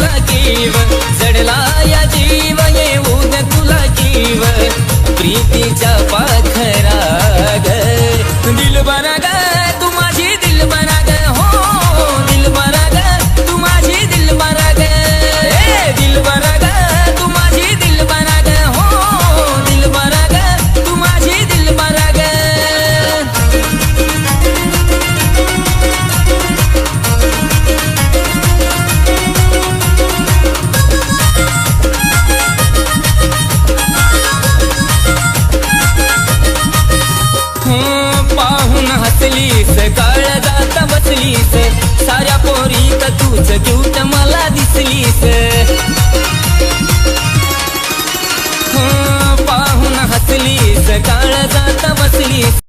तुला कीव जडला या जीव येऊ दे तुला कीव प्रीतीच्या पाखरा ग दिलबरा ग तू माझी दिलबरा ग हो दिलबरा ग तू माझी दिलबरा ग दिलबरा ग तू माझी दिलबरा ग हो दिलबरा ग तू माझी दिलबरा ग पाहून हसलीस काळजात बसलीस साऱ्या पोरीत तूच क्यूट मला दिसलीस पाहून हसलीस काळ